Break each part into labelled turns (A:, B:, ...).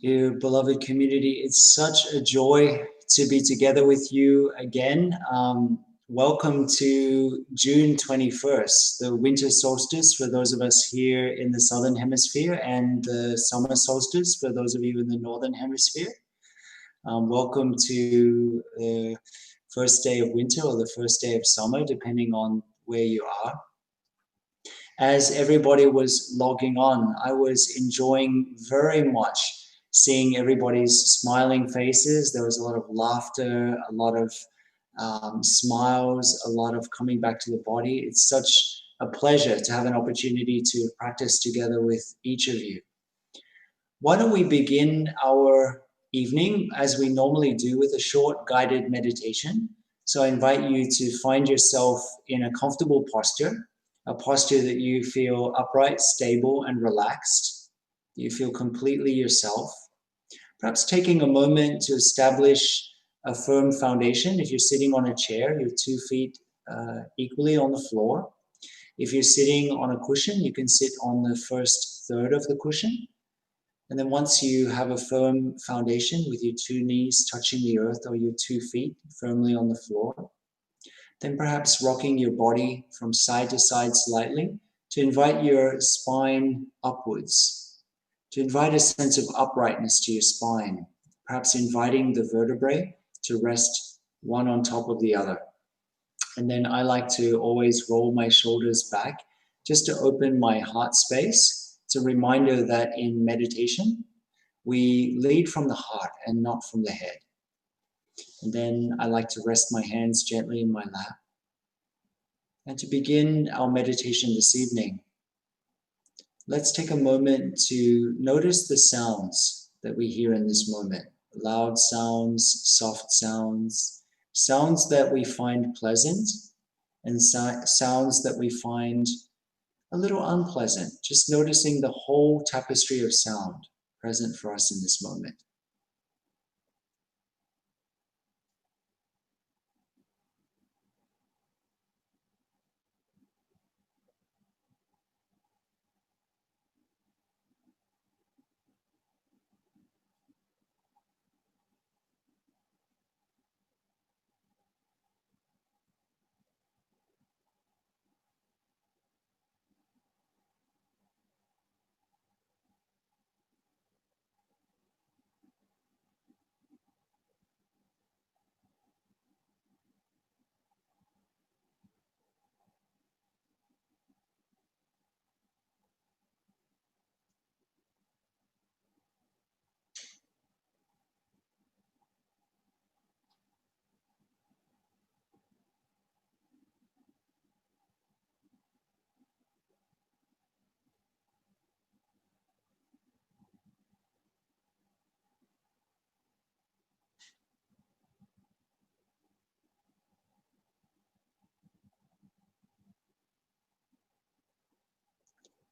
A: you beloved community. It's such a joy to be together with you again. Welcome to June 21st, the winter solstice for those of us here in the Southern Hemisphere, and the summer solstice for those of you in the Northern Hemisphere. Welcome to the first day of winter or the first day of summer, depending on where you are. As everybody was logging on, I was enjoying very much seeing everybody's smiling faces. There was a lot of laughter, a lot of smiles, a lot of coming back to the body. It's such a pleasure to have an opportunity to practice together with each of you. Why don't we begin our evening as we normally do with a short guided meditation. So I invite you to find yourself in a comfortable posture, a posture that you feel upright, stable, and relaxed. You feel completely yourself. Perhaps taking a moment to establish a firm foundation. If you're sitting on a chair, your 2 feet equally on the floor. If you're sitting on a cushion, you can sit on the first third of the cushion. And then once you have a firm foundation with your 2 knees touching the earth or your 2 feet firmly on the floor, then perhaps rocking your body from side to side slightly to invite your spine upwards, to invite a sense of uprightness to your spine, perhaps inviting the vertebrae to rest one on top of the other. And then I like to always roll my shoulders back just to open my heart space. It's a reminder that in meditation, we lead from the heart and not from the head. And then I like to rest my hands gently in my lap. And to begin our meditation this evening, let's take a moment to notice the sounds that we hear in this moment. Loud sounds, soft sounds, sounds that we find pleasant, and sounds that we find a little unpleasant. Just noticing the whole tapestry of sound present for us in this moment.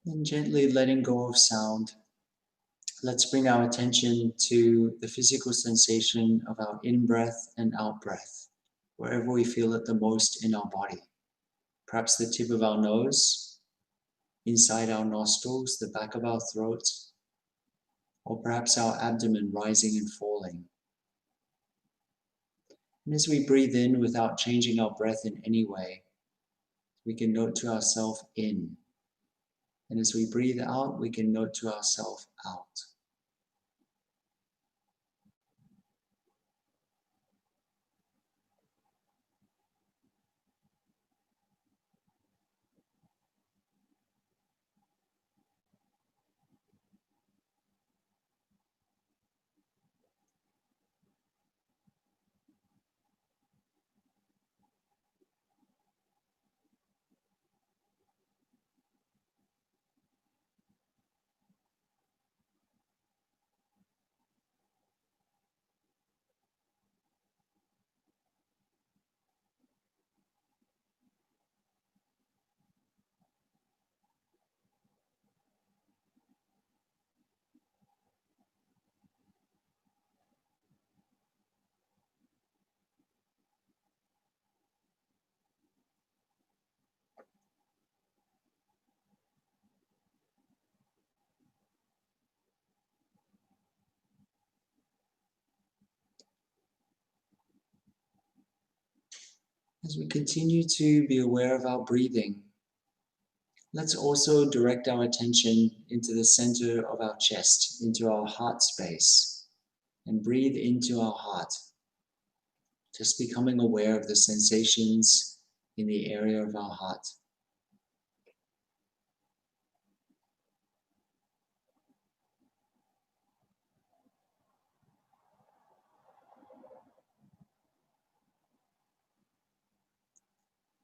A: And gently letting go of sound, let's bring our attention to the physical sensation of our in-breath and out-breath, wherever we feel it the most in our body. Perhaps the tip of our nose, inside our nostrils, the back of our throat, or perhaps our abdomen rising and falling. And as we breathe in without changing our breath in any way, we can note to ourselves in. And as we breathe out, we can note to ourselves out. As we continue to be aware of our breathing, let's also direct our attention into the center of our chest, into our heart space, and breathe into our heart. Just becoming aware of the sensations in the area of our heart.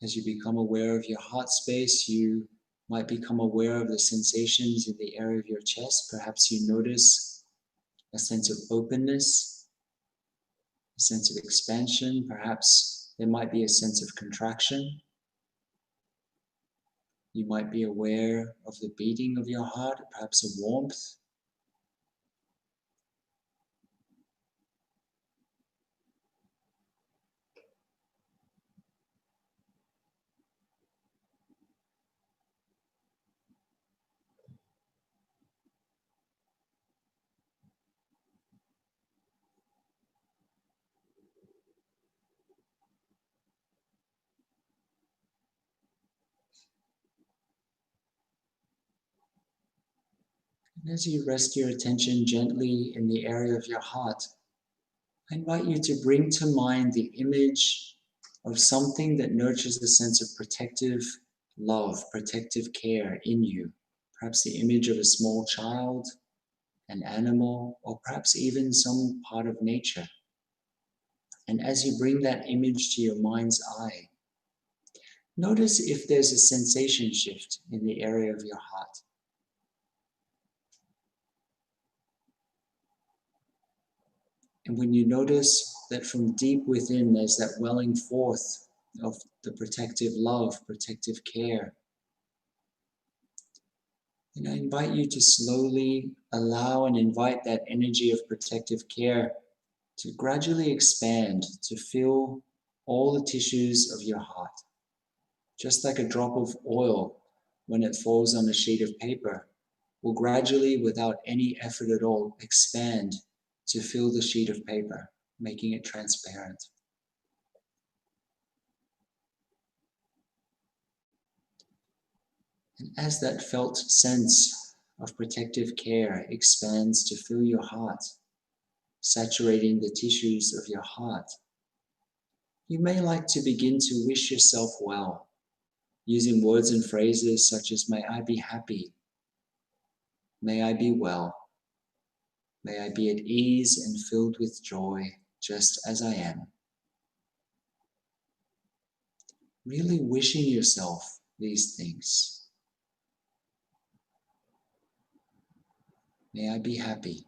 A: As you become aware of your heart space, you might become aware of the sensations in the area of your chest. Perhaps you notice a sense of openness, a sense of expansion. Perhaps there might be a sense of contraction. You might be aware of the beating of your heart, perhaps a warmth. And as you rest your attention gently in the area of your heart, I invite you to bring to mind the image of something that nurtures a sense of protective love, protective care in you. Perhaps the image of a small child, an animal, or perhaps even some part of nature. And as you bring that image to your mind's eye, notice if there's a sensation shift in the area of your heart. And when you notice that from deep within there's that welling forth of the protective love, protective care, and I invite you to slowly allow and invite that energy of protective care to gradually expand, to fill all the tissues of your heart. Just like a drop of oil when it falls on a sheet of paper will gradually, without any effort at all, expand to fill the sheet of paper, making it transparent. And as that felt sense of protective care expands to fill your heart, saturating the tissues of your heart, you may like to begin to wish yourself well, using words and phrases such as, may I be happy, may I be well, may I be at ease and filled with joy, just as I am. Really wishing yourself these things. May I be happy,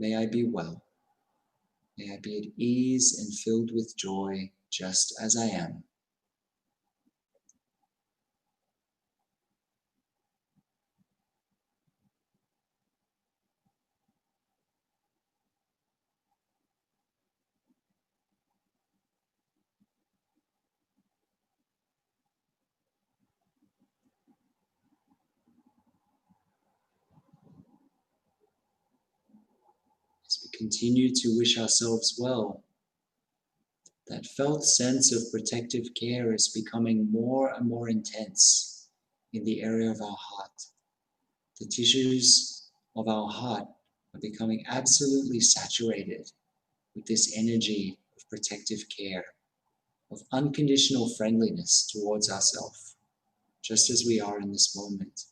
A: may I be well, may I be at ease and filled with joy, just as I am. As we continue to wish ourselves well, that felt sense of protective care is becoming more and more intense in the area of our heart. The tissues of our heart are becoming absolutely saturated with this energy of protective care, of unconditional friendliness towards ourselves, just as we are in this moment.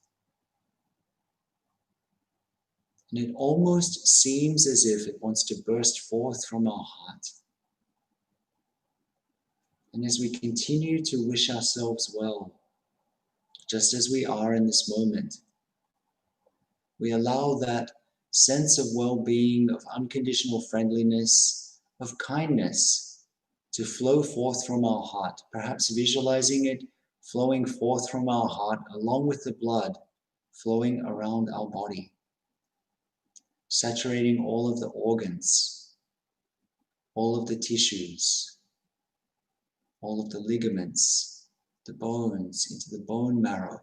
A: And it almost seems as if it wants to burst forth from our heart. And as we continue to wish ourselves well, just as we are in this moment, we allow that sense of well-being, of unconditional friendliness, of kindness to flow forth from our heart, perhaps visualizing it flowing forth from our heart along with the blood flowing around our body, saturating all of the organs, all of the tissues, all of the ligaments, the bones, into the bone marrow,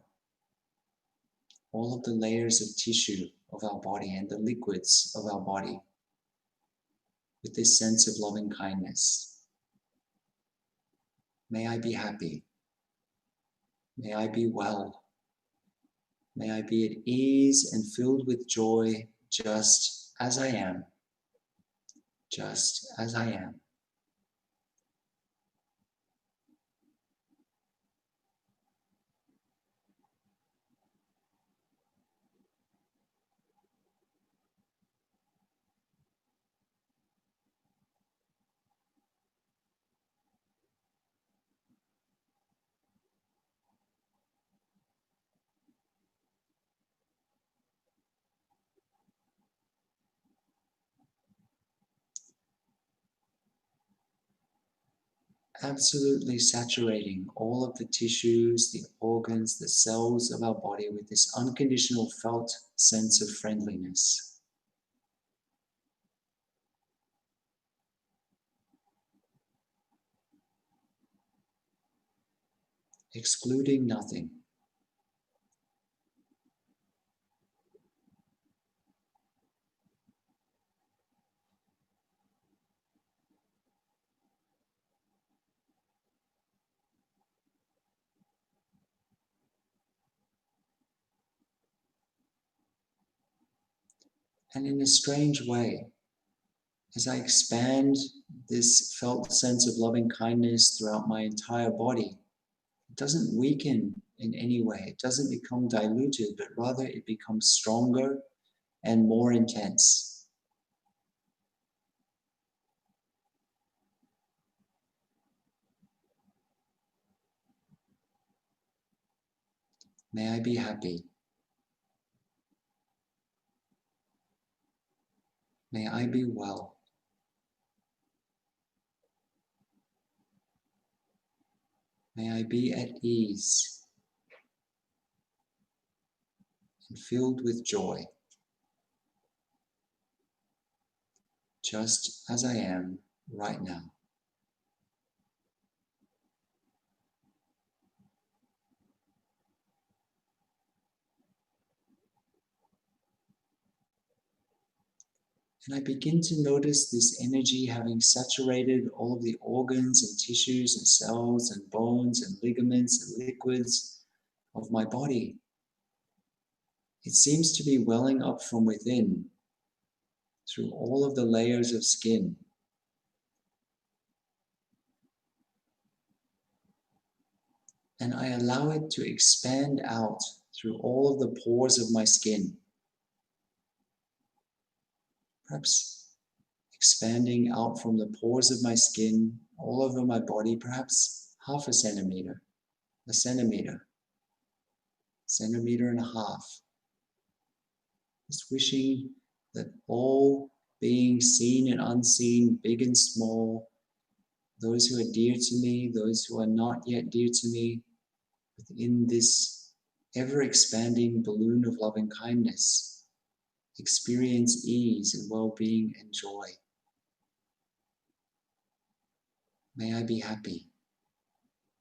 A: all of the layers of tissue of our body and the liquids of our body with this sense of loving kindness. May I be happy. May I be well. May I be at ease and filled with joy just as I am. Just as I am. Absolutely saturating all of the tissues, the organs, the cells of our body with this unconditional felt sense of friendliness. Excluding nothing. And in a strange way, as I expand this felt sense of loving kindness throughout my entire body, it doesn't weaken in any way. It doesn't become diluted, but rather it becomes stronger and more intense. May I be happy. May I be well. May I be at ease and filled with joy, just as I am right now. And I begin to notice this energy having saturated all of the organs and tissues and cells and bones and ligaments and liquids of my body. It seems to be welling up from within through all of the layers of skin. And I allow it to expand out through all of the pores of my skin. Perhaps expanding out from the pores of my skin all over my body, perhaps half a centimeter, centimeter and a half. Just wishing that all beings, seen and unseen, big and small, those who are dear to me, those who are not yet dear to me, within this ever-expanding balloon of loving kindness, experience ease and well-being and joy. May I be happy.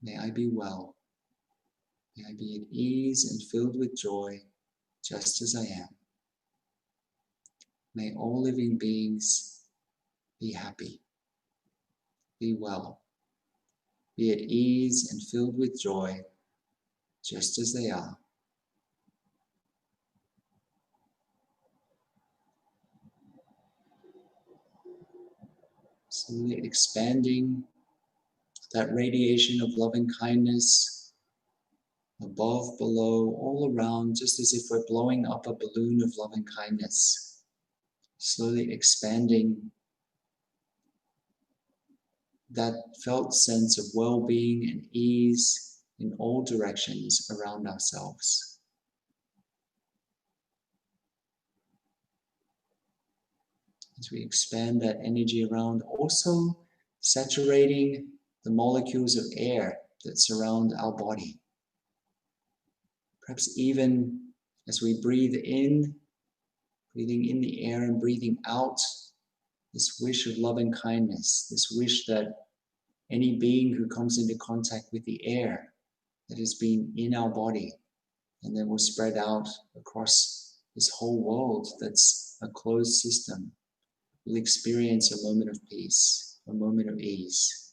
A: May I be well. May I be at ease and filled with joy, just as I am. May all living beings be happy, be well, be at ease and filled with joy, just as they are. Slowly expanding that radiation of loving kindness above, below, all around, just as if we're blowing up a balloon of loving kindness. Slowly expanding that felt sense of well-being and ease in all directions around ourselves. As we expand that energy around, also saturating the molecules of air that surround our body. Perhaps even as we breathe in, breathing in the air and breathing out, this wish of loving kindness, this wish that any being who comes into contact with the air that has been in our body and then will spread out across this whole world that's a closed system, will experience a moment of peace, a moment of ease.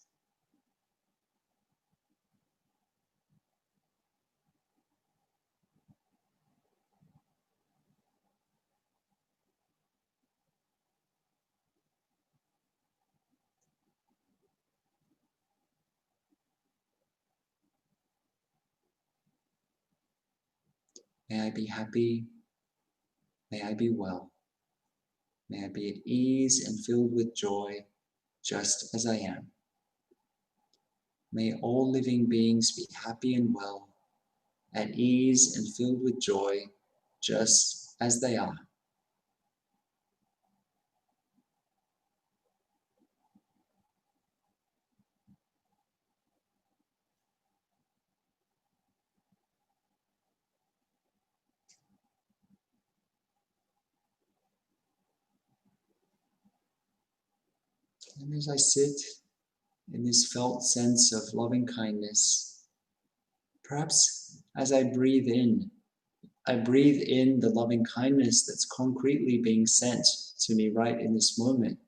A: May I be happy. May I be well. May I be at ease and filled with joy, just as I am. May all living beings be happy and well, at ease and filled with joy, just as they are. And as I sit in this felt sense of loving kindness, perhaps as I breathe in the loving kindness that's concretely being sent to me right in this moment.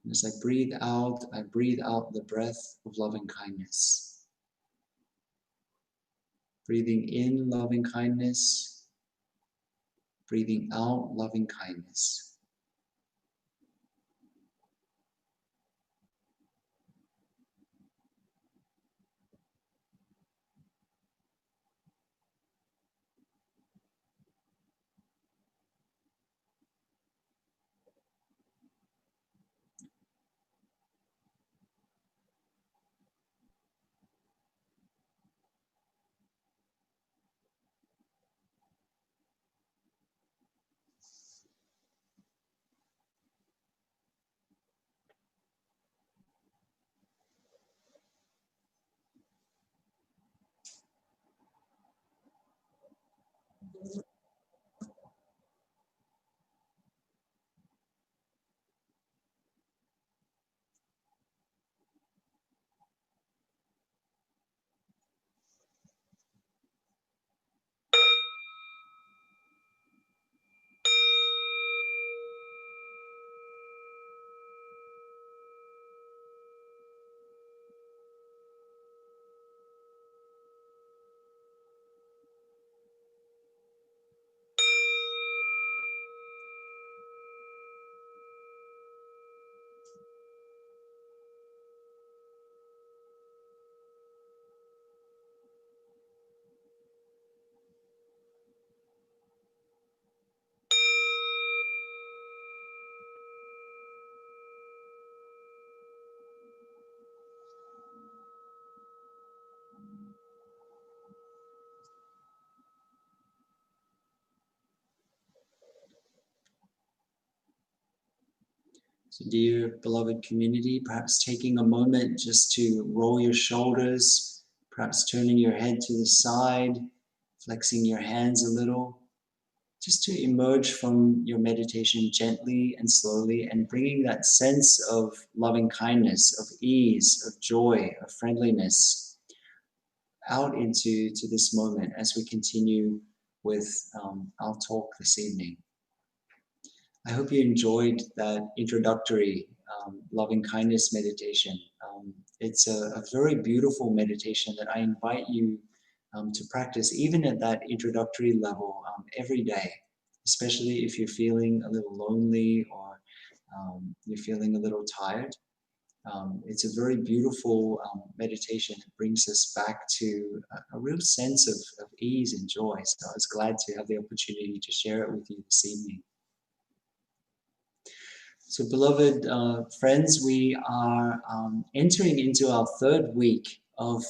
A: And as I breathe out the breath of loving kindness. Breathing in loving kindness, breathing out loving kindness. So dear beloved community, perhaps taking a moment just to roll your shoulders, perhaps turning your head to the side, flexing your hands a little, just to emerge from your meditation gently and slowly and bringing that sense of loving kindness, of ease, of joy, of friendliness out into this moment as we continue with our talk this evening. I hope you enjoyed that introductory loving kindness meditation. It's a very beautiful meditation that I invite you to practice even at that introductory level every day, especially if you're feeling a little lonely or you're feeling a little tired. It's a very beautiful meditation. It brings us back to a real sense of ease and joy. So I was glad to have the opportunity to share it with you this evening. So beloved friends, we are entering into our third week of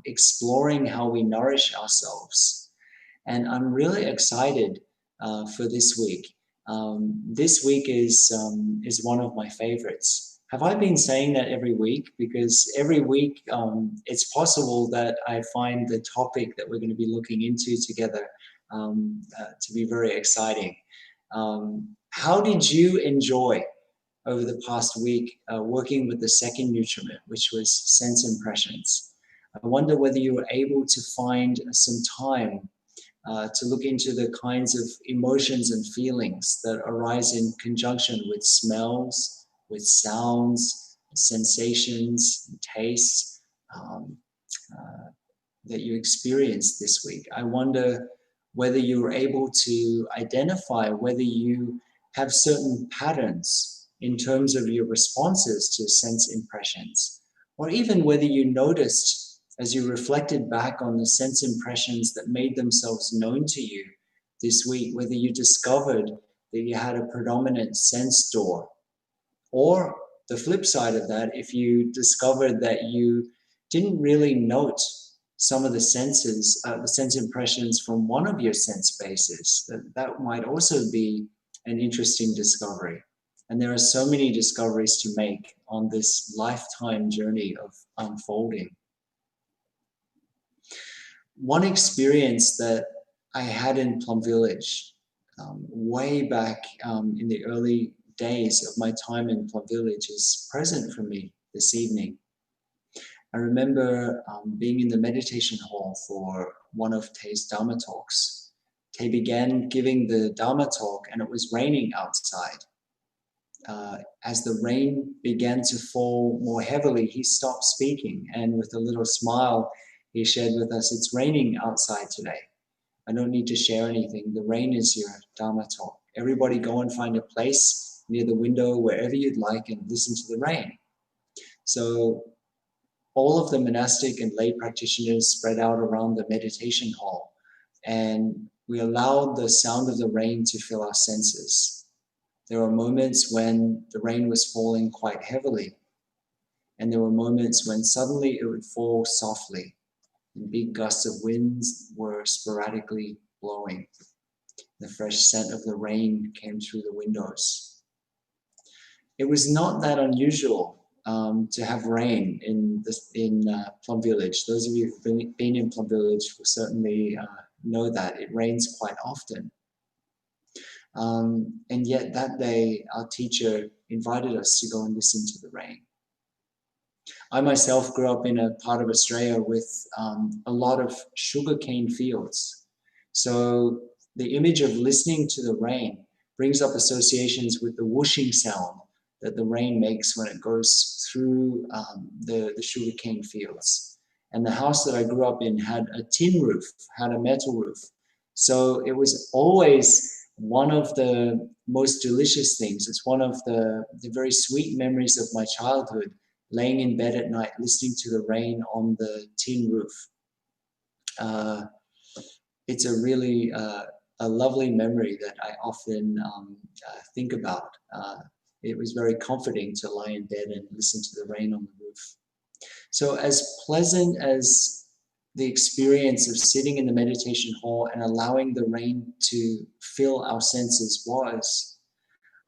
A: exploring how we nourish ourselves. And I'm really excited for this week. This week is one of my favorites. Have I been saying that every week? Because every week it's possible that I find the topic that we're going to be looking into together to be very exciting. How did you enjoy over the past week working with the second nutriment, which was sense impressions? I wonder whether you were able to find some time to look into the kinds of emotions and feelings that arise in conjunction with smells, with sounds, sensations, tastes that you experienced this week. I wonder whether you were able to identify whether you have certain patterns in terms of your responses to sense impressions, or even whether you noticed as you reflected back on the sense impressions that made themselves known to you this week, whether you discovered that you had a predominant sense door, or the flip side of that, if you discovered that you didn't really note some of the senses, the sense impressions from one of your sense bases, that might also be an interesting discovery. And there are so many discoveries to make on this lifetime journey of unfolding. One experience that I had in Plum Village, way back in the early days of my time in Plum Village, is present for me this evening. I remember being in the meditation hall for one of Tay's Dharma talks. Tay began giving the Dharma talk and it was raining outside. As the rain began to fall more heavily, he stopped speaking, and with a little smile, he shared with us, "It's raining outside today. I don't need to share anything. The rain is your Dharma talk. Everybody go and find a place near the window, wherever you'd like, and listen to the rain." So all of the monastic and lay practitioners spread out around the meditation hall, and we allowed the sound of the rain to fill our senses. There were moments when the rain was falling quite heavily, and there were moments when suddenly it would fall softly, and big gusts of winds were sporadically blowing. The fresh scent of the rain came through the windows. It was not that unusual to have rain in Plum Village. Those of you who've been in Plum Village will certainly know that it rains quite often. And yet that day, our teacher invited us to go and listen to the rain. I myself grew up in a part of Australia with a lot of sugarcane fields. So the image of listening to the rain brings up associations with the whooshing sound that the rain makes when it goes through the sugarcane fields. And the house that I grew up in had a tin roof, had a metal roof. So it was always one of the most delicious things. It's one of the very sweet memories of my childhood, laying in bed at night, listening to the rain on the tin roof. It's a really a lovely memory that I often think about. It was very comforting to lie in bed and listen to the rain on the roof. So as pleasant as the experience of sitting in the meditation hall and allowing the rain to fill our senses was,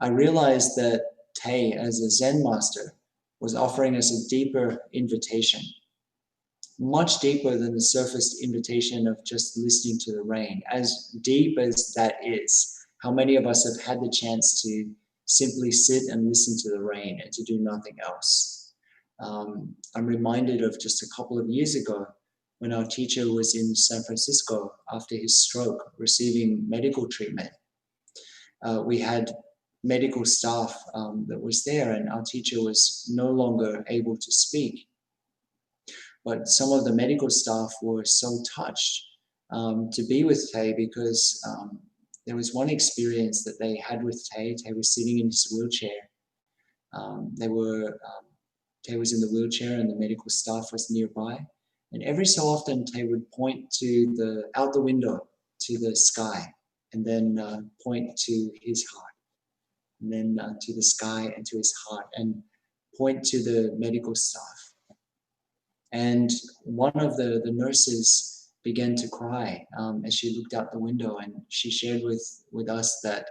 A: I realized that Tay, as a Zen master, was offering us a deeper invitation, much deeper than the surface invitation of just listening to the rain. As deep as that is, how many of us have had the chance to simply sit and listen to the rain and to do nothing else? I'm reminded of just a couple of years ago when our teacher was in San Francisco after his stroke, receiving medical treatment. We had medical staff that was there, and our teacher was no longer able to speak. But some of the medical staff were so touched to be with Tay, because there was one experience that they had with Tay. Tay was sitting in his wheelchair. Tay was in the wheelchair and the medical staff was nearby. And every so often, Tay would point to out the window to the sky, and then point to his heart, and then to the sky and to his heart, and point to the medical staff. And one of the nurses began to cry as she looked out the window, and she shared with us that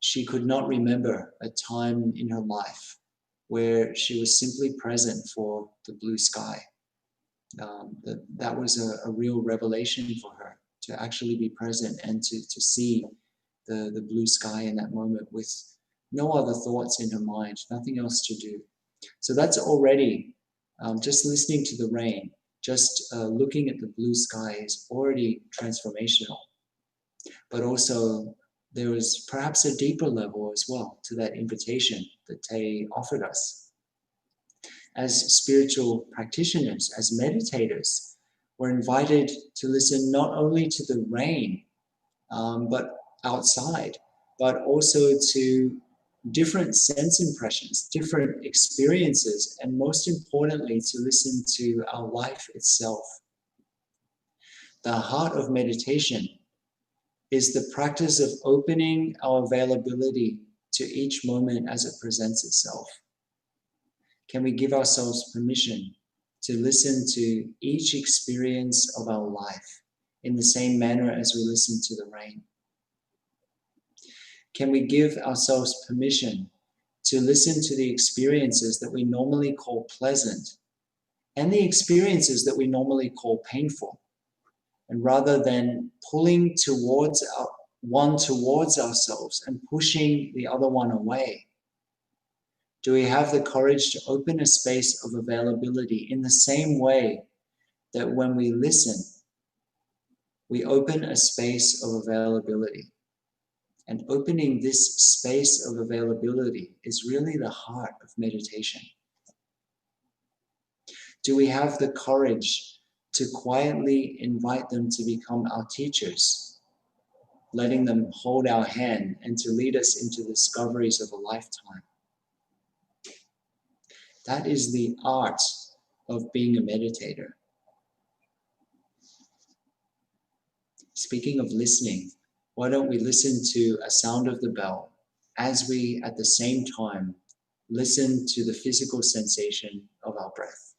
A: she could not remember a time in her life where she was simply present for the blue sky. That was a real revelation for her, to actually be present and to see the blue sky in that moment with no other thoughts in her mind, nothing else to do. So that's already, just listening to the rain, just looking at the blue sky is already transformational. But also there was perhaps a deeper level as well to that invitation that Tay offered us. As spiritual practitioners, as meditators, we're invited to listen not only to the rain, but outside, but also to different sense impressions, different experiences, and most importantly, to listen to our life itself. The heart of meditation is the practice of opening our availability to each moment as it presents itself. Can we give ourselves permission to listen to each experience of our life in the same manner as we listen to the rain? Can we give ourselves permission to listen to the experiences that we normally call pleasant and the experiences that we normally call painful? And rather than pulling towards ourselves and pushing the other one away, do we have the courage to open a space of availability in the same way that when we listen, we open a space of availability? And opening this space of availability is really the heart of meditation. Do we have the courage to quietly invite them to become our teachers, letting them hold our hand and to lead us into the discoveries of a lifetime? That is the art of being a meditator. Speaking of listening, why don't we listen to a sound of the bell as we, at the same time, listen to the physical sensation of our breath.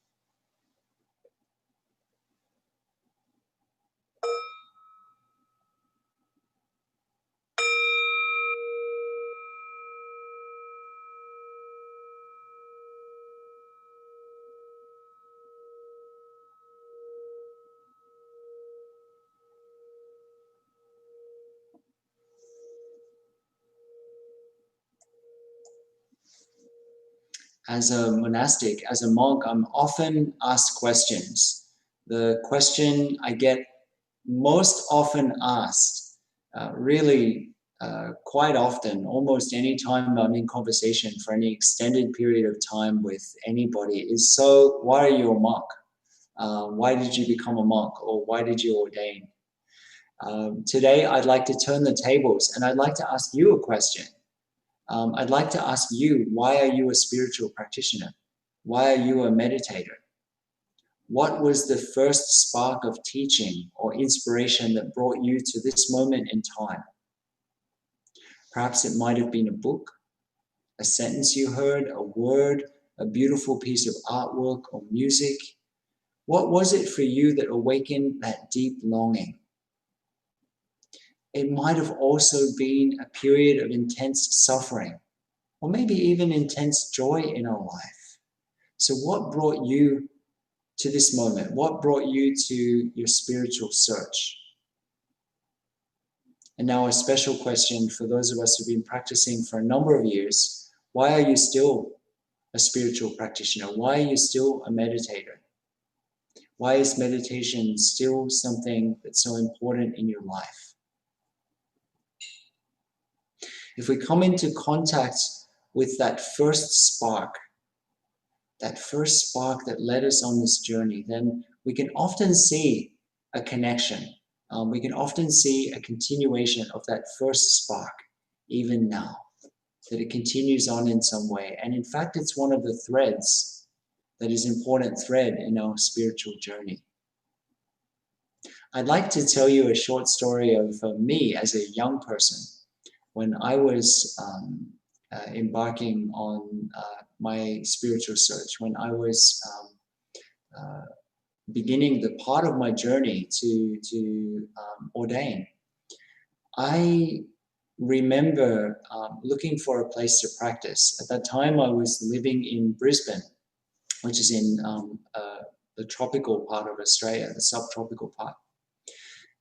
A: As a monastic, as a monk, I'm often asked questions. The question I get most often asked, quite often, almost any time I'm in conversation for any extended period of time with anybody, is, so why are you a monk? Why did you become a monk? Or why did you ordain? Today, I'd like to turn the tables and I'd like to ask you a question. I'd like to ask you, why are you a spiritual practitioner? Why are you a meditator? What was the first spark of teaching or inspiration that brought you to this moment in time? Perhaps it might have been a book, a sentence you heard, a word, a beautiful piece of artwork or music. What was it for you that awakened that deep longing? It might have also been a period of intense suffering, or maybe even intense joy in our life. So what brought you to this moment? What brought you to your spiritual search? And now a special question for those of us who've been practicing for a number of years. Why are you still a spiritual practitioner? Why are you still a meditator? Why is meditation still something that's so important in your life? If we come into contact with that first spark that led us on this journey, then we can often see a connection. We can often see a continuation of that first spark, even now, that it continues on in some way. And in fact, it's one of the threads that is an important thread in our spiritual journey. I'd like to tell you a short story of me as a young person. When I was embarking on my spiritual search, when I was beginning the part of my journey to ordain, I remember looking for a place to practice. At that time, I was living in Brisbane, which is in the tropical part of Australia, the subtropical part.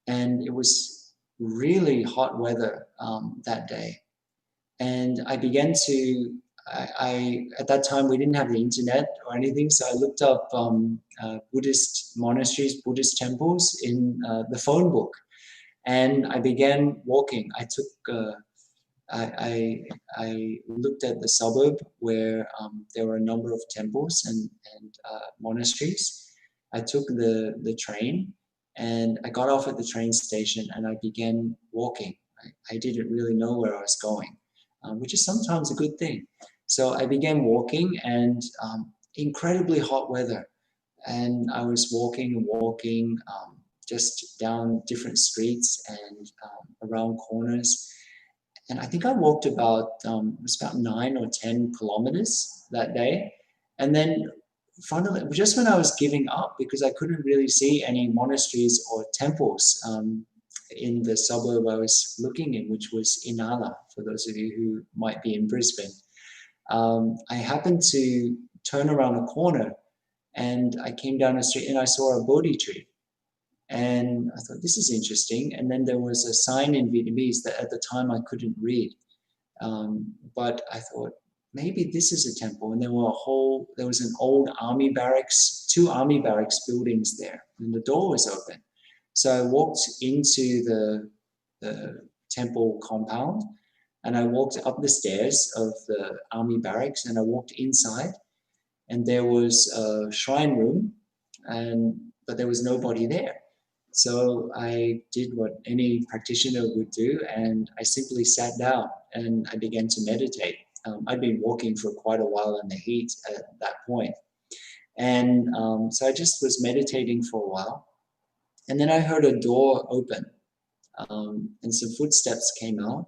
A: And it was really hot weather that day. And I began to, at that time, we didn't have the internet or anything, so I looked up Buddhist monasteries, Buddhist temples in the phone book. And I began walking. I looked at the suburb where there were a number of temples and monasteries. I took the train and I got off at the train station and I began walking. I didn't really know where I was going. which is sometimes a good thing. So I began walking, and incredibly hot weather. And I was walking and walking, just down different streets and around corners. And I think I walked about, it was about 9 or 10 kilometers that day. And then finally, just when I was giving up, because I couldn't really see any monasteries or temples in the suburb I was looking in, which was Inala, for those of you who might be in Brisbane, I happened to turn around a corner, and I came down the street and I saw a Bodhi tree. And I thought, this is interesting. And then there was a sign in Vietnamese that at the time I couldn't read. But I thought, maybe this is a temple. And there was an old army barracks, 2 army barracks buildings there, and the door was open. So I walked into the temple compound, and I walked up the stairs of the army barracks, and I walked inside, and there was a shrine room, but there was nobody there. So I did what any practitioner would do, and I simply sat down and I began to meditate. I'd been walking for quite a while in the heat at that point. And so I just was meditating for a while. And then I heard a door open, and some footsteps came out.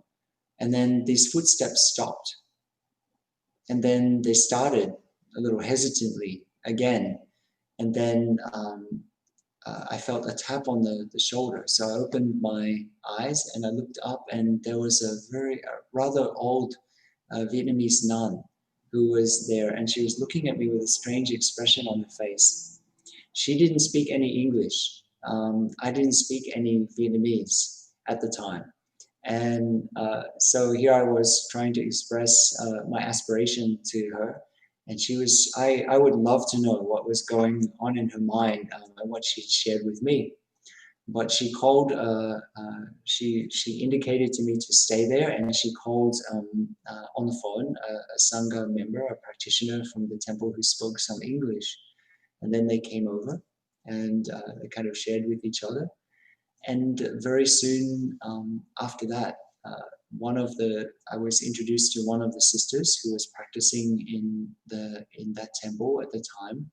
A: And then these footsteps stopped. And then they started a little hesitantly again. And then I felt a tap on the shoulder. So I opened my eyes and I looked up, and there was a rather old Vietnamese nun who was there, and she was looking at me with a strange expression on her face. She didn't speak any English. I didn't speak any Vietnamese at the time. And so here I was trying to express my aspiration to her. And I would love to know what was going on in her mind and what she'd shared with me. But she called, she indicated to me to stay there, and she called on the phone a Sangha member, a practitioner from the temple who spoke some English. And then they came over, and they kind of shared with each other. And very soon after that, I was introduced to one of the sisters who was practicing in that temple at the time,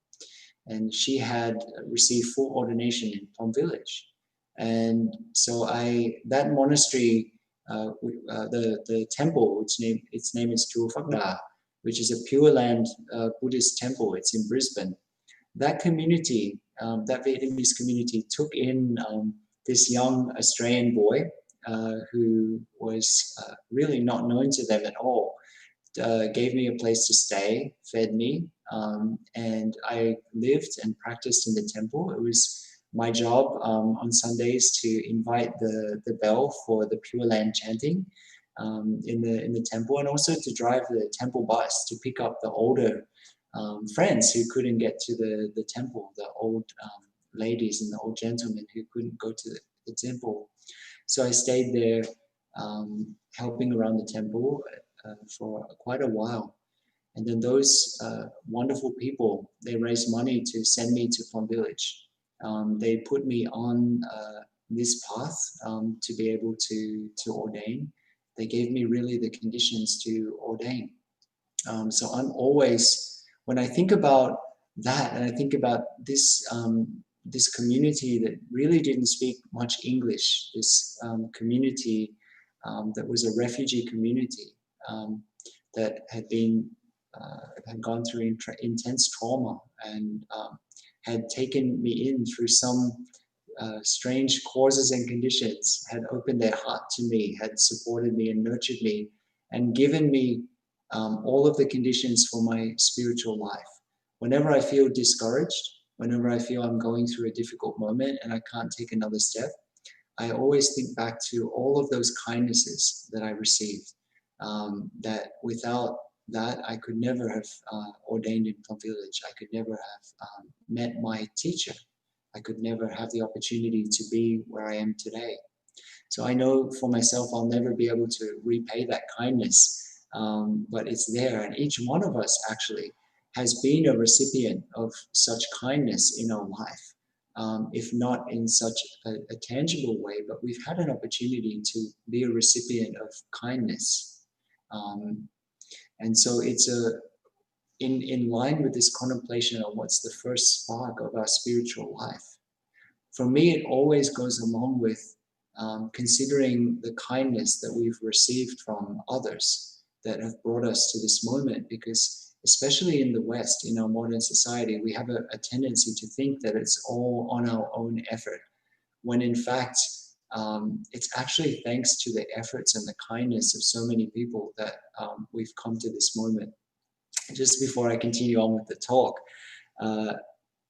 A: and she had received full ordination in Plum Village. And so that monastery, the temple, its name is Chùa Phật Đà, which is a Pure Land Buddhist temple. It's in Brisbane. That community, that Vietnamese community, took in this young Australian boy who was really not known to them at all, gave me a place to stay, fed me, and I lived and practiced in the temple. It was my job on Sundays to invite the bell for the Pure Land chanting in the temple, and also to drive the temple bus to pick up the older friends who couldn't get to the temple, the old ladies and the old gentlemen who couldn't go to the temple. So I stayed there helping around the temple for quite a while. And then those wonderful people, they raised money to send me to Plum Village. They put me on this path to be able to ordain. They gave me really the conditions to ordain. So I'm always, when I think about that, and I think about this this community that really didn't speak much English, this community that was a refugee community that had gone through intense trauma and had taken me in through some strange causes and conditions, had opened their heart to me, had supported me and nurtured me, and given me all of the conditions for my spiritual life. Whenever I feel discouraged, whenever I feel I'm going through a difficult moment and I can't take another step, I always think back to all of those kindnesses that I received, that without that I could never have ordained in Plum Village. I could never have met my teacher. I could never have the opportunity to be where I am today. So I know for myself I'll never be able to repay that kindness, but it's there. And each one of us actually has been a recipient of such kindness in our life, if not in such a tangible way, but we've had an opportunity to be a recipient of kindness. And so it's in line with this contemplation on what's the first spark of our spiritual life. For me, it always goes along with considering the kindness that we've received from others that have brought us to this moment, because especially in the West, in our modern society, we have a tendency to think that it's all on our own effort, when in fact, it's actually thanks to the efforts and the kindness of so many people that we've come to this moment. Just before I continue on with the talk,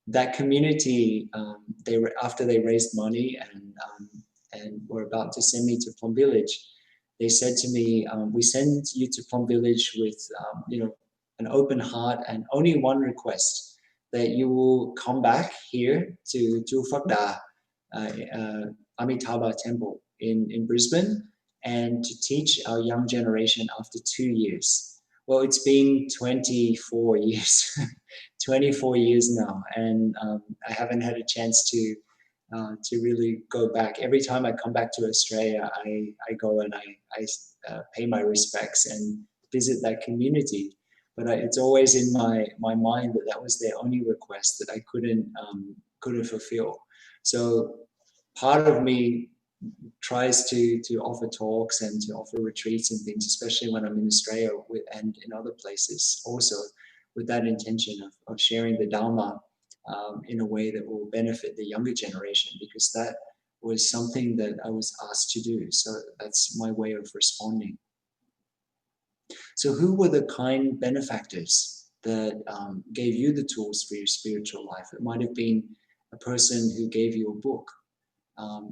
A: that community, after they raised money and were about to send me to Plum Village, they said to me, "We send you to Plum Village with an open heart and only one request, that you will come back here to Phakda, Amitabha Temple in Brisbane, and to teach our young generation after 2 years." Well, it's been 24 years, 24 years now, and I haven't had a chance to really go back. Every time I come back to Australia, I go and I pay my respects and visit that community. But it's always in my mind that was their only request that I couldn't fulfill. So part of me tries to offer talks and to offer retreats and things, especially when I'm in Australia and in other places, also with that intention of sharing the Dharma in a way that will benefit the younger generation, because that was something that I was asked to do. So that's my way of responding. So who were the kind benefactors that gave you the tools for your spiritual life? It might have been a person who gave you a book.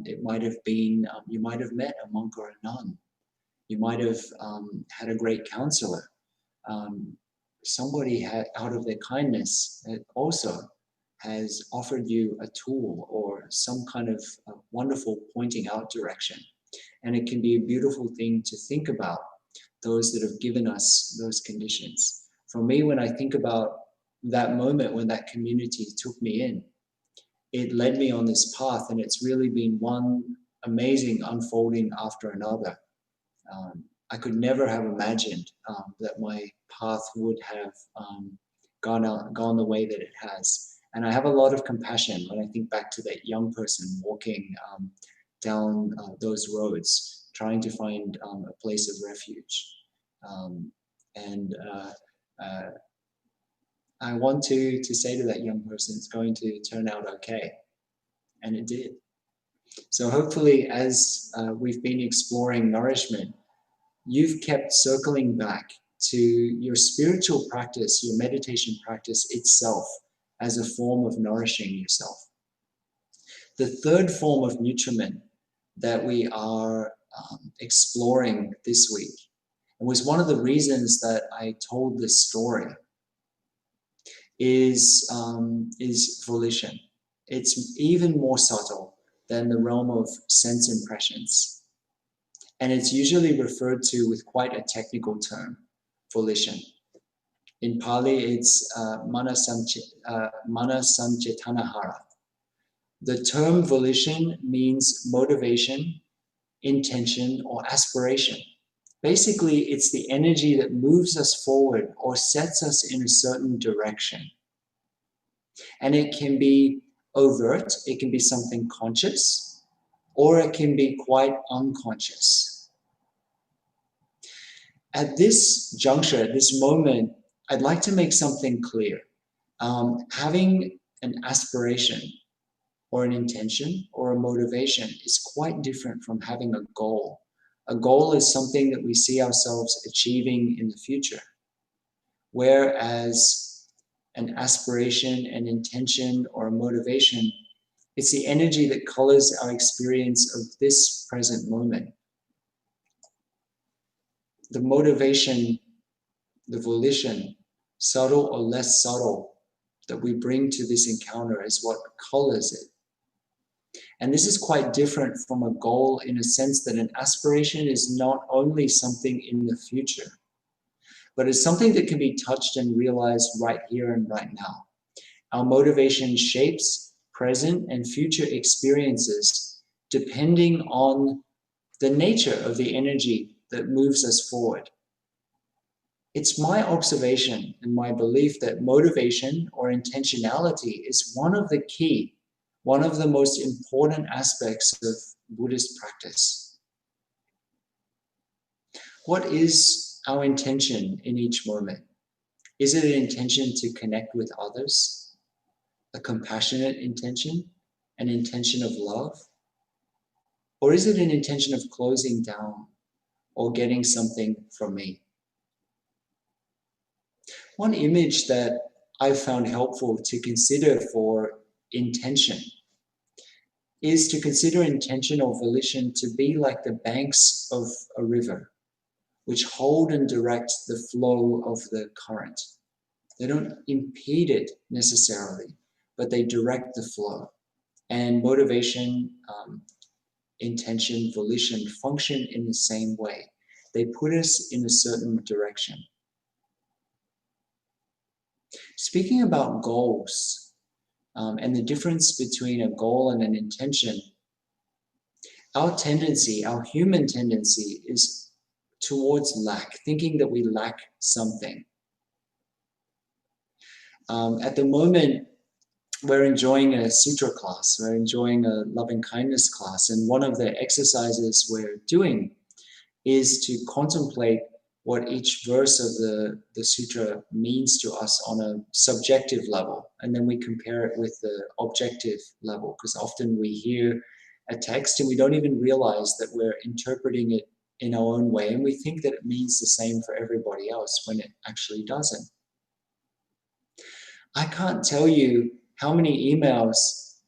A: It might have been, you might have met a monk or a nun. You might have had a great counselor. Somebody out of their kindness also has offered you a tool or some kind of wonderful pointing out direction. And it can be a beautiful thing to think about those that have given us those conditions. For me, when I think about that moment when that community took me in, it led me on this path, and it's really been one amazing unfolding after another. I could never have imagined that my path would have gone the way that it has. And I have a lot of compassion when I think back to that young person walking down those roads, trying to find a place of refuge. I want to say to that young person, it's going to turn out okay. And it did. So hopefully, as we've been exploring nourishment, you've kept circling back to your spiritual practice, your meditation practice itself, as a form of nourishing yourself. The third form of nutriment that we are exploring this week, and was one of the reasons that I told this story, is volition. It's even more subtle than the realm of sense impressions. And it's usually referred to with quite a technical term, volition. In Pali, it's mana sanchetanahara. The term volition means motivation, intention, or aspiration. Basically, it's the energy that moves us forward or sets us in a certain direction. And it can be overt, it can be something conscious, or it can be quite unconscious. At this juncture, at this moment, I'd like to make something clear. Having an aspiration or an intention or a motivation is quite different from having a goal. A goal is something that we see ourselves achieving in the future, whereas an aspiration, an intention, or a motivation, it's the energy that colors our experience of this present moment. The motivation, the volition, subtle or less subtle, that we bring to this encounter is what colors it. And this is quite different from a goal in a sense that an aspiration is not only something in the future, but it's something that can be touched and realized right here and right now. Our motivation shapes present and future experiences depending on the nature of the energy that moves us forward. It's my observation and my belief that motivation or intentionality is one of the most important aspects of Buddhist practice. What is our intention in each moment? Is it an intention to connect with others? A compassionate intention? An intention of love? Or is it an intention of closing down or getting something from me? One image that I've found helpful to consider for intention is to consider intention or volition to be like the banks of a river, which hold and direct the flow of the current. They don't impede it necessarily, but they direct the flow. And motivation, intention, volition function in the same way. They put us in a certain direction. Speaking about goals and the difference between a goal and an intention, our human tendency is towards lack, thinking that we lack something. At the moment, we're enjoying a sutra class, we're enjoying a loving kindness class, and one of the exercises we're doing is to contemplate what each verse of the sutra means to us on a subjective level, and then we compare it with the objective level, because often we hear a text and we don't even realize that we're interpreting it in our own way, and we think that it means the same for everybody else when it actually doesn't. I can't tell you how many emails,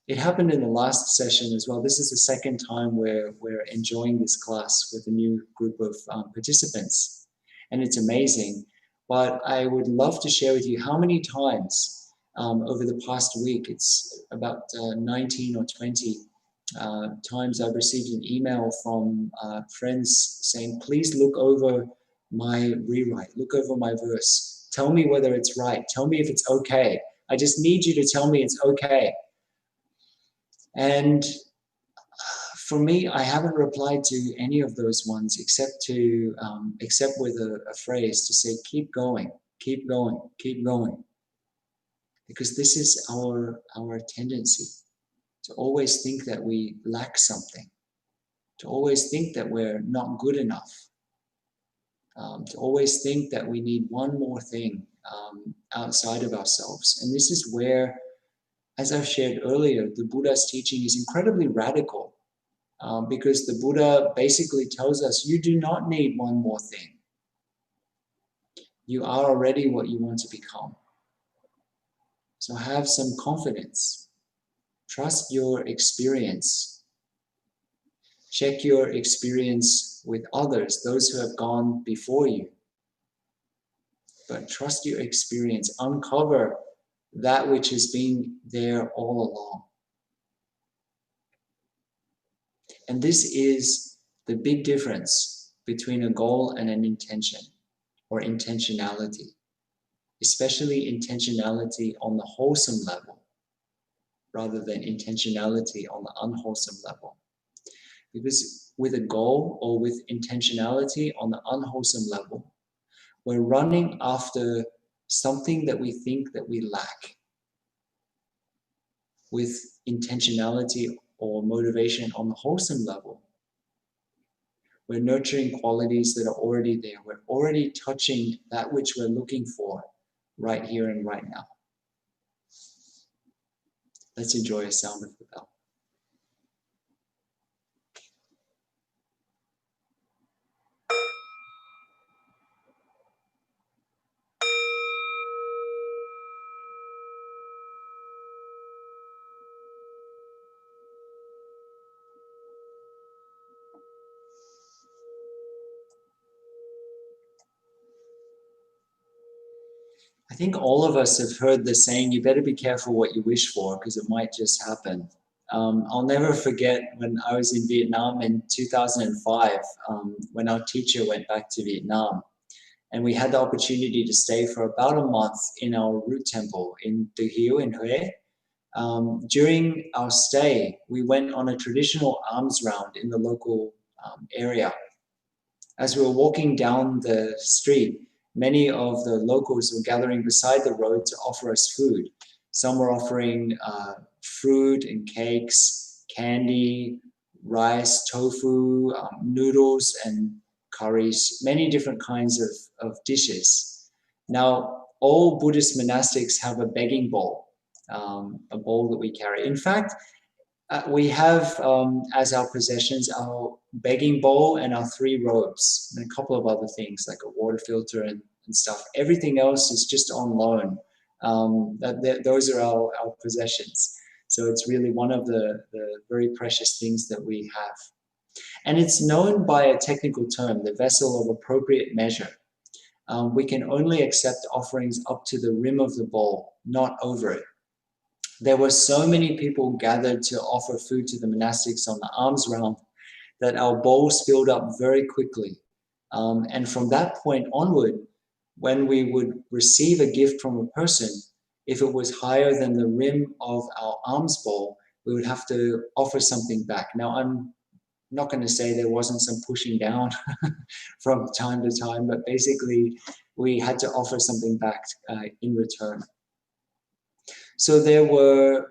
A: it happened in the last session as well. This is the second time where we're enjoying this class with a new group of participants, and it's amazing. But I would love to share with you how many times over the past week, it's about 19 or 20 times I've received an email from friends saying, please look over my rewrite, look over my verse, tell me whether it's right, tell me if it's okay. I just need you to tell me it's okay. And for me, I haven't replied to any of those ones except with a phrase to say, keep going, keep going, keep going. Because this is our tendency to always think that we lack something, to always think that we're not good enough, to always think that we need one more thing outside of ourselves. And this is where, as I've shared earlier, the Buddha's teaching is incredibly radical because the Buddha basically tells us you do not need one more thing. You are already what you want to become. So have some confidence. Trust your experience. Check your experience with others, those who have gone before you. But trust your experience. Uncover that which has been there all along. And this is the big difference between a goal and an intention, or intentionality, especially intentionality on the wholesome level, rather than intentionality on the unwholesome level. Because with a goal or with intentionality on the unwholesome level, we're running after something that we think that we lack. With intentionality or motivation on the wholesome level, we're nurturing qualities that are already there. We're already touching that which we're looking for right here and right now. Let's enjoy a sound of the bell. I think all of us have heard the saying, you better be careful what you wish for because it might just happen. I'll never forget when I was in Vietnam in 2005, when our teacher went back to Vietnam. And we had the opportunity to stay for about a month in our root temple in Từ Hiếu in Huế. During our stay, we went on a traditional alms round in the local area. As we were walking down the street, many of the locals were gathering beside the road to offer us food. Some were offering fruit and cakes, candy, rice, tofu, noodles, and curries, many different kinds of dishes. Now, all Buddhist monastics have a begging bowl, a bowl that we carry. In fact, we have as our possessions our begging bowl and our 3 robes and a couple of other things like a water filter and stuff. Everything else is just on loan. Those are our possessions. So it's really one of the very precious things that we have. And it's known by a technical term, the vessel of appropriate measure. We can only accept offerings up to the rim of the bowl, not over it. There were so many people gathered to offer food to the monastics on the alms round that our bowls filled up very quickly. And from that point onward, when we would receive a gift from a person, if it was higher than the rim of our alms bowl, we would have to offer something back. Now, I'm not going to say there wasn't some pushing down from time to time, but basically we had to offer something back in return. So there were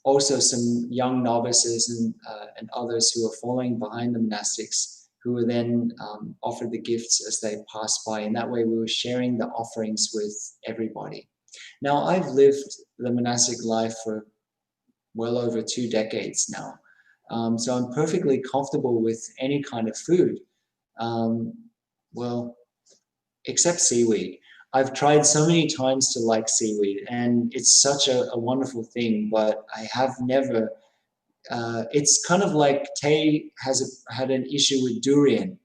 A: also some young novices and others who were following behind the monastics who were then offered the gifts as they passed by. And that way we were sharing the offerings with everybody. Now, I've lived the monastic life for well over 2 decades now. So I'm perfectly comfortable with any kind of food. Well, except seaweed. I've tried so many times to like seaweed, and it's such a wonderful thing, but I have never, it's kind of like Tay had an issue with durian,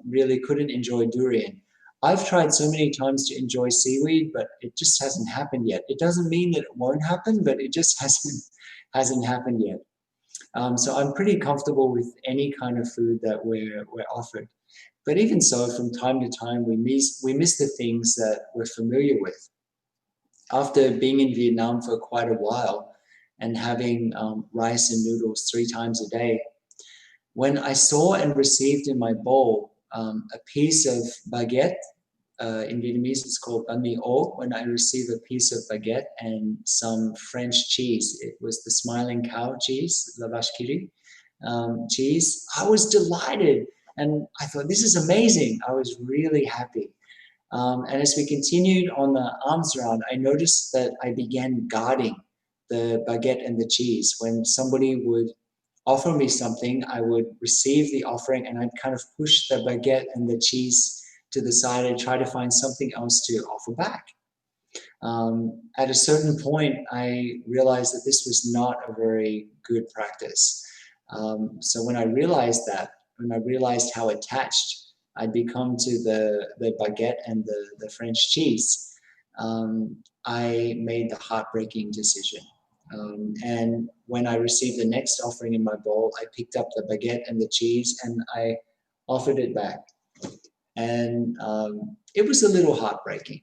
A: really couldn't enjoy durian. I've tried so many times to enjoy seaweed, but it just hasn't happened yet. It doesn't mean that it won't happen, but it just hasn't happened yet. So I'm pretty comfortable with any kind of food that we're offered. But even so, from time to time, we miss the things that we're familiar with. After being in Vietnam for quite a while and having rice and noodles 3 times a day, when I saw and received in my bowl a piece of baguette, in Vietnamese it's called bánh mì ố, when I received a piece of baguette and some French cheese, it was the smiling cow cheese, la vache qui rit, cheese, I was delighted. And I thought, this is amazing. I was really happy. And as we continued on the alms round, I noticed that I began guarding the baguette and the cheese. When somebody would offer me something, I would receive the offering and I'd kind of push the baguette and the cheese to the side and try to find something else to offer back. At a certain point, I realized that this was not a very good practice. So when I realized that, when I realized how attached I'd become to the baguette and the French cheese, I made the heartbreaking decision. And when I received the next offering in my bowl, I picked up the baguette and the cheese and I offered it back. And it was a little heartbreaking,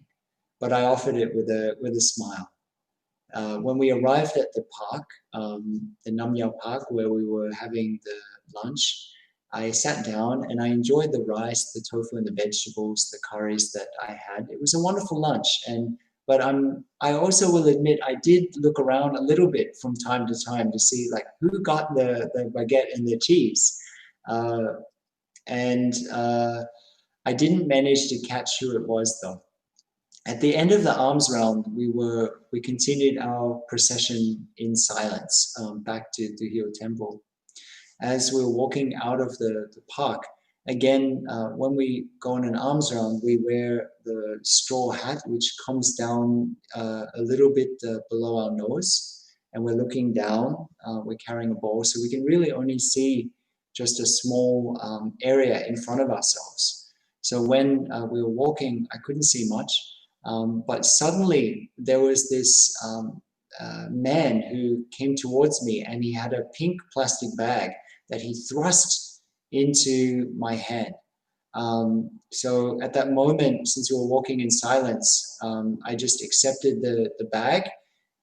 A: but I offered it with a smile. When we arrived at the park, the Nam Yao Park, where we were having the lunch, I sat down and I enjoyed the rice, the tofu, and the vegetables, the curries that I had. It was a wonderful lunch, but I also will admit I did look around a little bit from time to time to see like who got the baguette and the cheese, and I didn't manage to catch who it was though. At the end of the alms round, we continued our procession in silence back to the Hill Temple. As we were walking out of the park, again, when we go on an alms round, we wear the straw hat, which comes down a little bit below our nose, and we're looking down, we're carrying a bowl, so we can really only see just a small area in front of ourselves. So when we were walking, I couldn't see much, but suddenly there was this man who came towards me, and he had a pink plastic bag that he thrust into my hand. So at that moment, since we were walking in silence, I just accepted the bag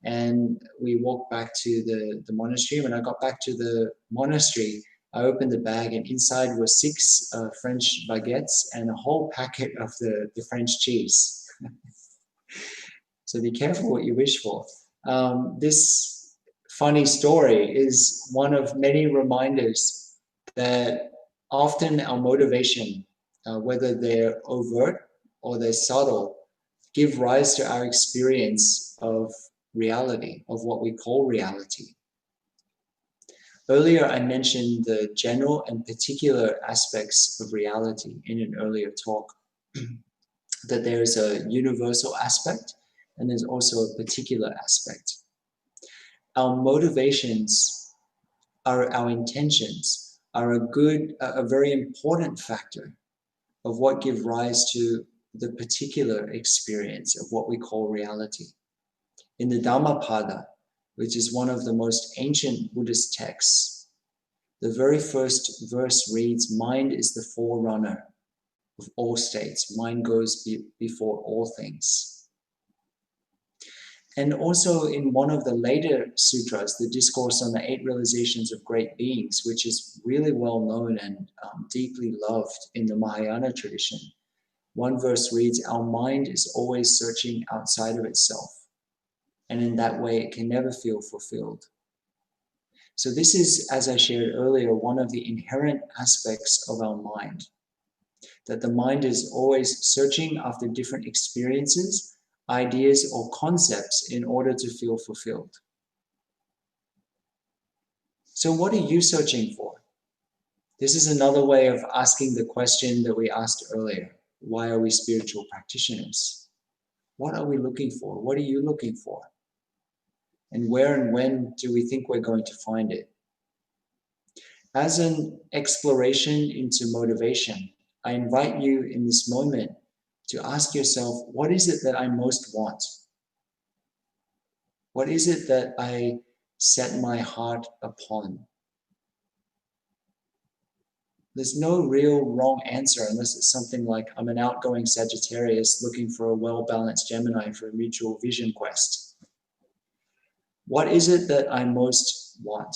A: and we walked back to the monastery. When I got back to the monastery, I opened the bag and inside were 6 French baguettes and a whole packet of the French cheese. So be careful what you wish for. This funny story is one of many reminders that often our motivation, whether they're overt or they're subtle, give rise to our experience of reality, of what we call reality. Earlier, I mentioned the general and particular aspects of reality in an earlier talk, that there's a universal aspect and there's also a particular aspect. Our motivations, our intentions are a very important factor of what give rise to the particular experience of what we call reality. In the Dhammapada, which is one of the most ancient Buddhist texts, the very first verse reads, "Mind is the forerunner of all states. Mind goes before all things." And also in one of the later sutras, the Discourse on the 8 Realizations of Great Beings, which is really well known and deeply loved in the Mahayana tradition, one verse reads, "Our mind is always searching outside of itself, and in that way it can never feel fulfilled." So this is, as I shared earlier, one of the inherent aspects of our mind, that the mind is always searching after different experiences, ideas, or concepts in order to feel fulfilled. So what are you searching for? This is another way of asking the question that we asked earlier. Why are we spiritual practitioners? What are we looking for? What are you looking for? And where and when do we think we're going to find it? As an exploration into motivation, I invite you in this moment to ask yourself, what is it that I most want? What is it that I set my heart upon? There's no real wrong answer unless it's something like, I'm an outgoing Sagittarius looking for a well-balanced Gemini for a mutual vision quest. What is it that I most want?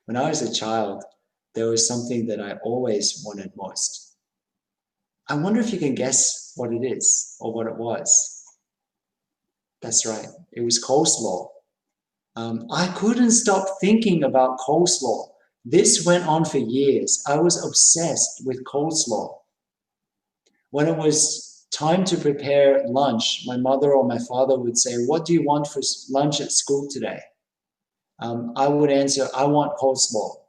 A: When I was a child, there was something that I always wanted most. I wonder if you can guess what it is or what it was. That's right, it was coleslaw. I couldn't stop thinking about coleslaw. This went on for years. I was obsessed with coleslaw. When it was time to prepare lunch, my mother or my father would say, "What do you want for lunch at school today?" I would answer, "I want coleslaw."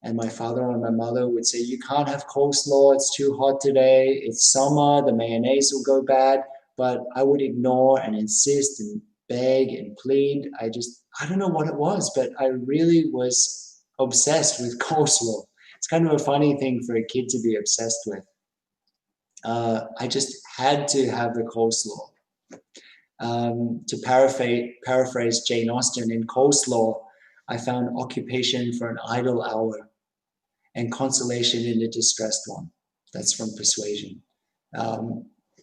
A: And my father or my mother would say, "You can't have coleslaw, it's too hot today, it's summer, the mayonnaise will go bad." But I would ignore and insist and beg and plead. I don't know what it was, but I really was obsessed with coleslaw. It's kind of a funny thing for a kid to be obsessed with. I just had to have the coleslaw. To paraphrase Jane Austen, in coleslaw, I found occupation for an idle hour and consolation in a distressed one. That's from Persuasion.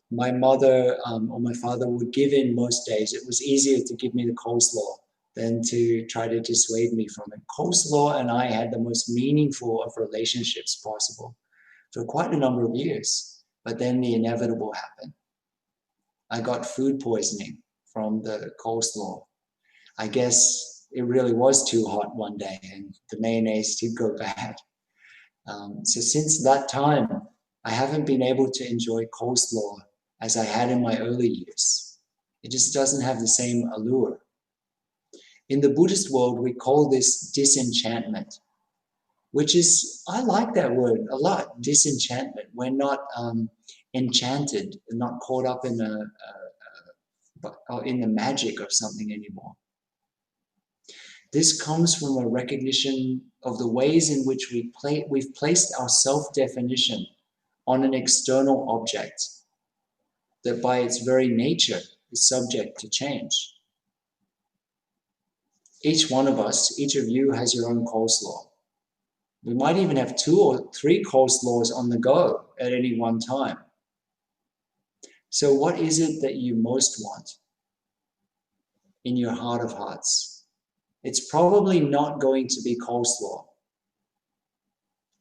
A: My mother or my father would give in most days. It was easier to give me the coleslaw than to try to dissuade me from it. Coleslaw and I had the most meaningful of relationships possible for quite a number of years. But then the inevitable happened. I got food poisoning from the coleslaw. I guess it really was too hot one day and the mayonnaise did go bad. So since that time, I haven't been able to enjoy coleslaw as I had in my early years. It just doesn't have the same allure. In the Buddhist world, we call this disenchantment, which is, I like that word a lot, disenchantment. We're not enchanted, not caught up in the magic of something anymore. This comes from a recognition of the ways in which we've placed our self-definition on an external object that by its very nature is subject to change. Each one of us, each of you has your own coleslaw. We might even have 2 or 3 coleslaws on the go at any one time. So what is it that you most want in your heart of hearts? it's probably not going to be coleslaw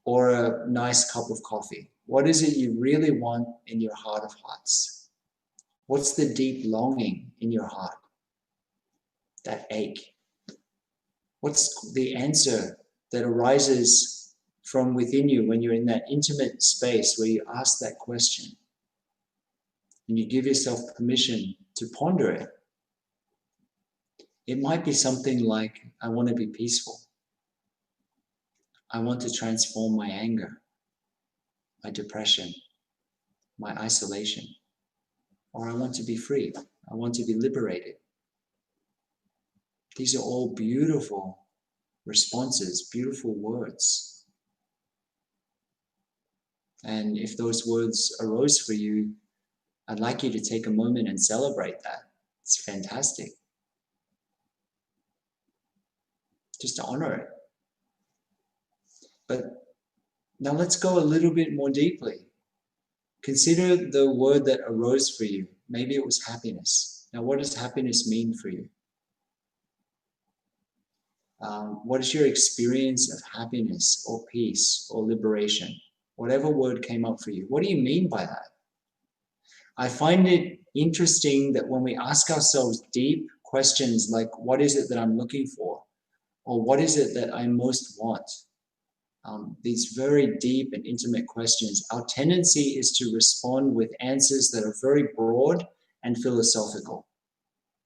A: or a nice cup of coffee. What is it you really want in your heart of hearts? What's the deep longing in your heart? That ache. What's the answer that arises from within you when you're in that intimate space where you ask that question and you give yourself permission to ponder it? It might be something like, I want to be peaceful. I want to transform my anger, my depression, my isolation. Or I want to be free. I want to be liberated. These are all beautiful responses, beautiful words. And if those words arose for you, I'd like you to take a moment and celebrate that. It's fantastic. Just to honor it. But now let's go a little bit more deeply. Consider the word that arose for you. Maybe it was happiness. Now, what does happiness mean for you? What is your experience of happiness or peace or liberation? Whatever word came up for you. What do you mean by that? I find it interesting that when we ask ourselves deep questions like, what is it that I'm looking for? Or what is it that I most want? These very deep and intimate questions, our tendency is to respond with answers that are very broad and philosophical,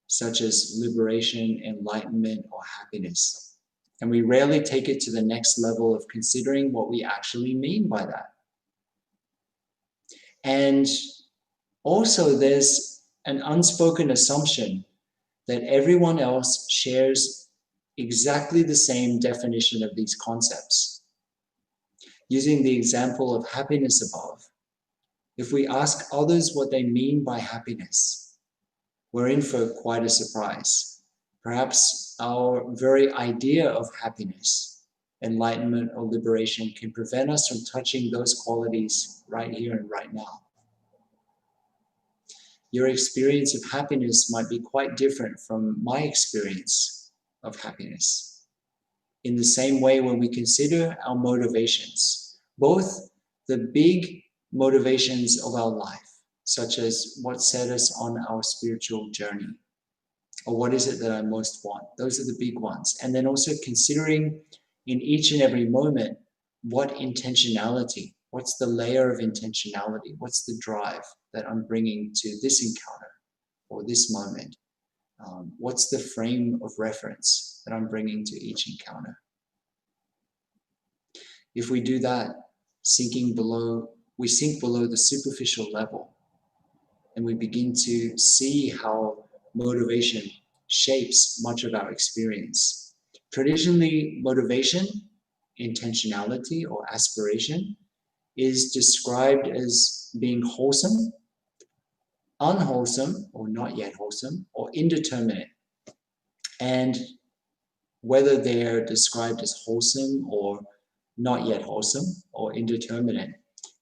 A: such as liberation, enlightenment, or happiness. And we rarely take it to the next level of considering what we actually mean by that. And also there's an unspoken assumption that everyone else shares exactly the same definition of these concepts. Using the example of happiness above, if we ask others what they mean by happiness, we're in for quite a surprise. Perhaps our very idea of happiness, enlightenment, or liberation can prevent us from touching those qualities right here and right now. Your experience of happiness might be quite different from my experience of happiness. In the same way, when we consider our motivations, both the big motivations of our life, such as what set us on our spiritual journey, or what is it that I most want? Those are the big ones. And then also considering in each and every moment, what intentionality, what's the layer of intentionality? What's the drive that I'm bringing to this encounter or this moment? What's the frame of reference that I'm bringing to each encounter? If we do that, we sink below the superficial level, and we begin to see how motivation shapes much of our experience. Traditionally, motivation, intentionality, or aspiration is described as being wholesome, unwholesome, or not yet wholesome, or indeterminate. And whether they're described as wholesome or not yet wholesome or indeterminate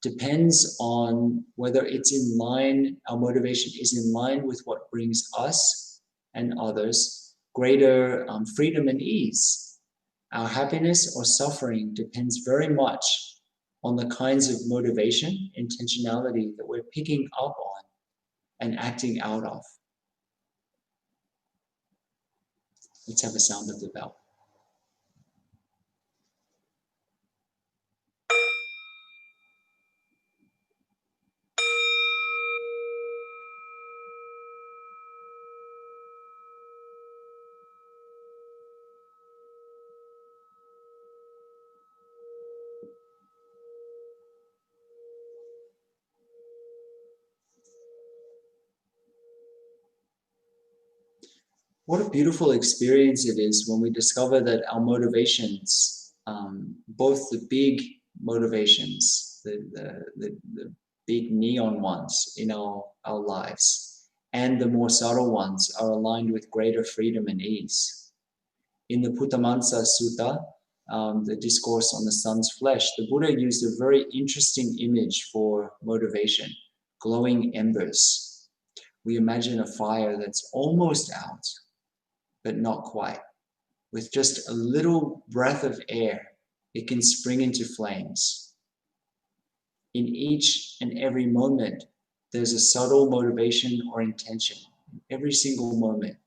A: depends on whether it's in line, our motivation is in line with what brings us and others greater freedom and ease. Our happiness or suffering depends very much on the kinds of motivation, intentionality that we're picking up on and acting out of. Let's have a sound of the bell. What a beautiful experience it is when we discover that our motivations, both the big motivations, the big neon ones in our lives, and the more subtle ones are aligned with greater freedom and ease. In the Puttamansa Sutta, the discourse on the sun's flesh, the Buddha used a very interesting image for motivation, glowing embers. We imagine a fire that's almost out, but not quite. With just a little breath of air, it can spring into flames. In each and every moment, there's a subtle motivation or intention in every single moment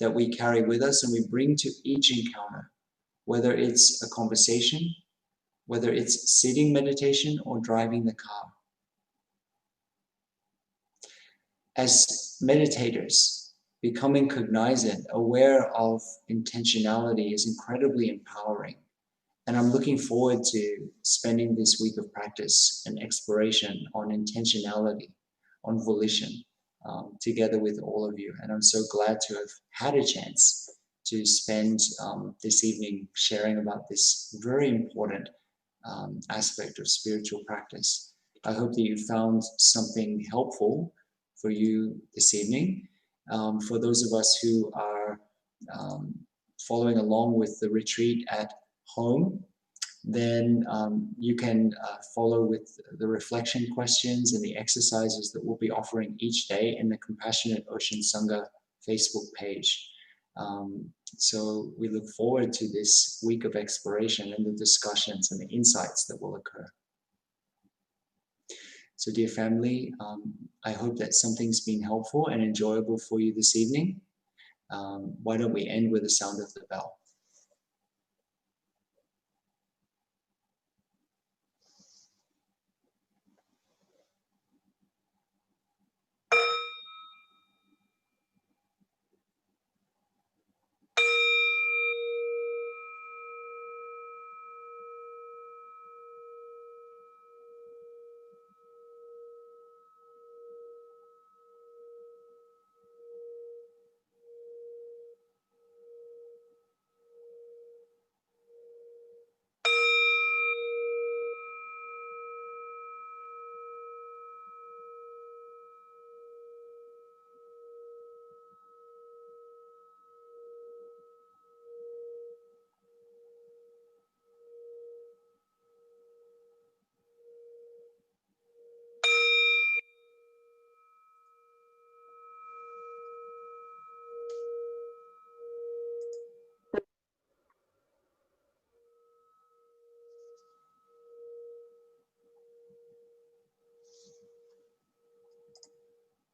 A: that we carry with us and we bring to each encounter, whether it's a conversation, whether it's sitting meditation or driving the car. As meditators, becoming cognizant, aware of intentionality is incredibly empowering. And I'm looking forward to spending this week of practice and exploration on intentionality, on volition, together with all of you. And I'm so glad to have had a chance to spend this evening sharing about this very important aspect of spiritual practice. I hope that you found something helpful for you this evening. For those of us who are following along with the retreat at home, then you can follow with the reflection questions and the exercises that we'll be offering each day in the Compassionate Ocean Sangha Facebook page. So we look forward to this week of exploration and the discussions and the insights that will occur. So dear family, I hope that something's been helpful and enjoyable for you this evening. Why don't we end with the sound of the bell?